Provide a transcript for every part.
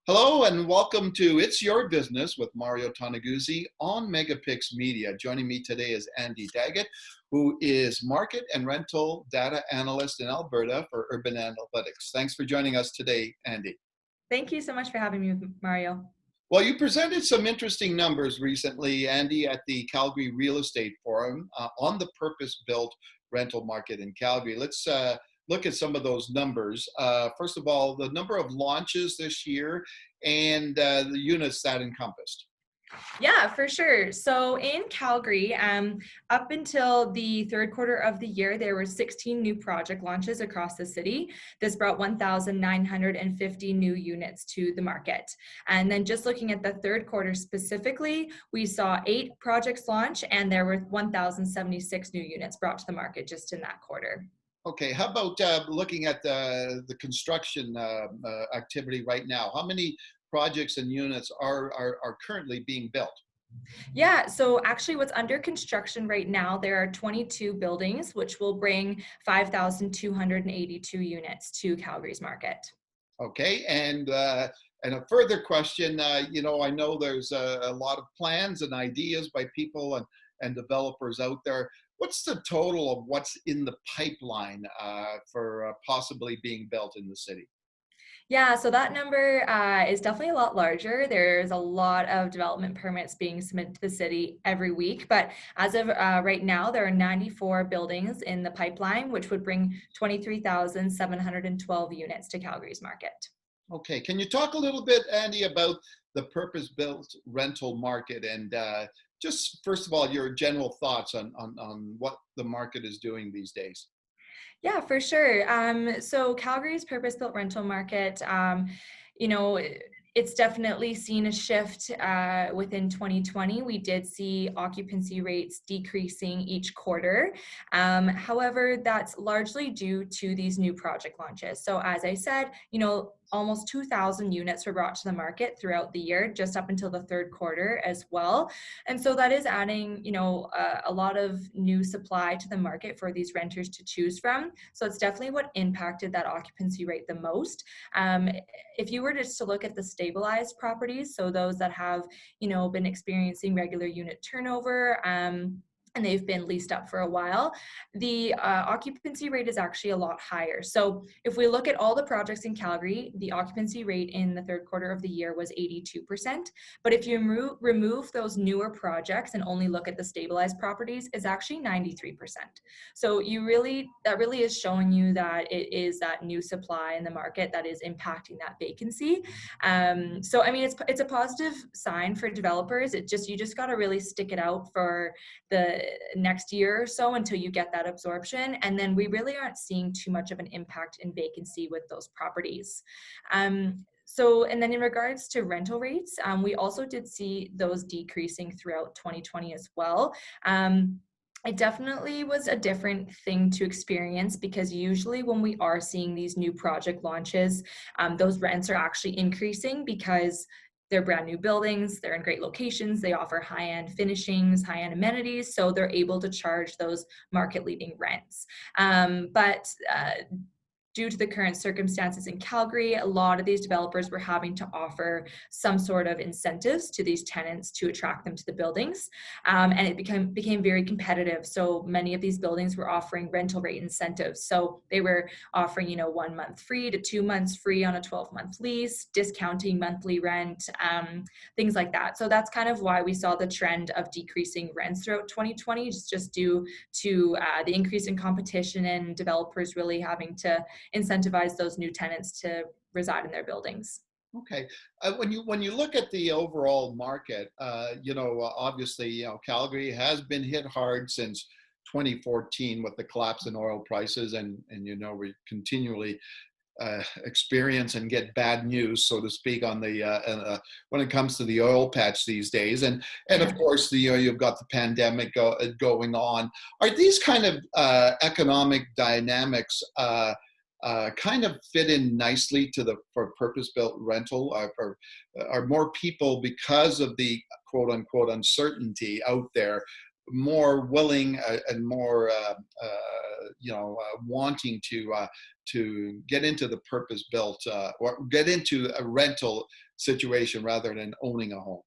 Hello and welcome to It's Your Business with Mario Toneguzzi on Megapix Media. Joining me today is Andie Daggett, who is Market and Rental Data Analyst in Alberta for Urban Analytics. Thanks for joining us today, Andie. Thank you so much for having me, Mario. Well, you presented some interesting numbers recently, Andie, at the Calgary Real Estate Forum on the purpose-built rental market in Calgary. Let's look at some of those numbers. First of all, the number of launches this year and the units that encompassed. Yeah, for sure. So in Calgary, up until the third quarter of the year, there were 16 new project launches across the city. This brought 1,950 new units to the market. And then just looking at the third quarter specifically, we saw 8 projects launch and there were 1,076 new units brought to the market just in that quarter. Okay, how about looking at the construction activity right now? How many projects and units are currently being built? Yeah, so actually what's under construction right now, there are 22 buildings, which will bring 5,282 units to Calgary's market. Okay, and a further question, I know there's a lot of plans and ideas by people and developers out there. What's the total of what's in the pipeline for possibly being built in the city? Yeah, so that number is definitely a lot larger. There's a lot of development permits being submitted to the city every week, but as of right now, there are 94 buildings in the pipeline, which would bring 23,712 units to Calgary's market. Okay, can you talk a little bit, Andie, about the purpose-built rental market and just first of all, your general thoughts on what the market is doing these days? Yeah, for sure. So Calgary's purpose-built rental market, you know, it's definitely seen a shift within 2020. We did see occupancy rates decreasing each quarter. However, that's largely due to these new project launches. So as I said, almost 2,000 units were brought to the market throughout the year, just up until the third quarter as well. And so that is adding, a lot of new supply to the market for these renters to choose from. So it's definitely what impacted that occupancy rate the most. If you were just to look at the stabilized properties, so those that have, been experiencing regular unit turnover, and they've been leased up for a while, the occupancy rate is actually a lot higher. So if we look at all the projects in Calgary, the occupancy rate in the third quarter of the year was 82%. But if you remove those newer projects and only look at the stabilized properties, it's actually 93%. So that really is showing you that it is that new supply in the market that is impacting that vacancy. So I mean, it's a positive sign for developers. You just got to really stick it out for the next year or so until you get that absorption. And then we really aren't seeing too much of an impact in vacancy with those properties. And then in regards to rental rates, we also did see those decreasing throughout 2020 as well. It definitely was a different thing to experience because usually when we are seeing these new project launches, those rents are actually increasing because they're brand new buildings, they're in great locations, they offer high-end finishings, high-end amenities, so they're able to charge those market-leading rents. But due to the current circumstances in Calgary, a lot of these developers were having to offer some sort of incentives to these tenants to attract them to the buildings. And it became very competitive. So many of these buildings were offering rental rate incentives. So they were offering, 1 month free to 2 months free on a 12-month lease, discounting monthly rent, things like that. So that's kind of why we saw the trend of decreasing rents throughout 2020, just due to the increase in competition and developers really having to incentivize those new tenants to reside in their buildings. Okay, when you look at the overall market, obviously, Calgary has been hit hard since 2014 with the collapse in oil prices, and we continually experience and get bad news, so to speak, on the when it comes to the oil patch these days, and of course you've got the pandemic going on. Are these kind of economic dynamics kind of fit in nicely for purpose-built rental? Are more people, because of the quote-unquote uncertainty out there, more willing and more wanting to get into the purpose built or get into a rental situation rather than owning a home.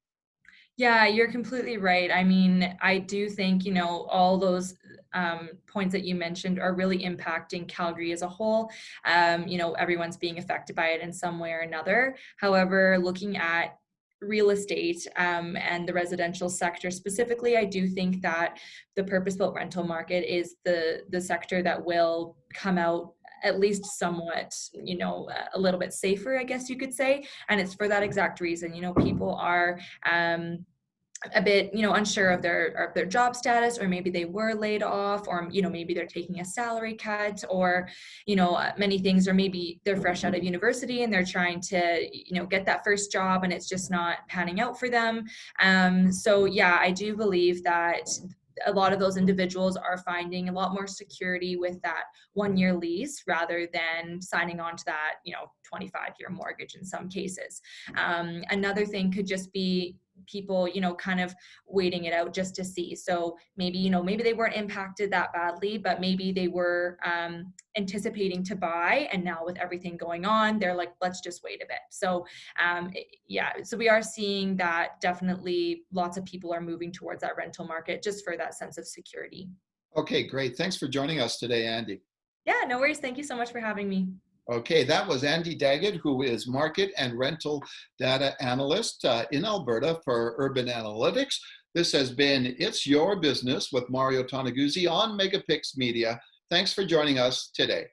Yeah, you're completely right. I mean, I do think, all those points that you mentioned are really impacting Calgary as a whole. Everyone's being affected by it in some way or another. However, looking at real estate and the residential sector specifically, I do think that the purpose-built rental market is the sector that will come out at least somewhat, a little bit safer, I guess you could say. And it's for that exact reason. People are a bit, unsure of their job status, or maybe they were laid off, or maybe they're taking a salary cut, or many things, or maybe they're fresh out of university and they're trying to get that first job and it's just not panning out for them. So yeah, I do believe that a lot of those individuals are finding a lot more security with that 1-year lease rather than signing on to that 25-year mortgage in some cases. Another thing could just be people kind of waiting it out just to see. So maybe maybe they weren't impacted that badly, but maybe they were anticipating to buy, and now with everything going on, they're like, let's just wait a bit. So so we are seeing that definitely lots of people are moving towards that rental market just for that sense of security. Okay, great. Thanks for joining us today, Andie. Yeah, no worries. Thank you so much for having me. Okay, that was Andie Daggett, who is Market and Rental Data Analyst in Alberta for Urban Analytics. This has been It's Your Business with Mario Toneguzzi on Megapix Media. Thanks for joining us today.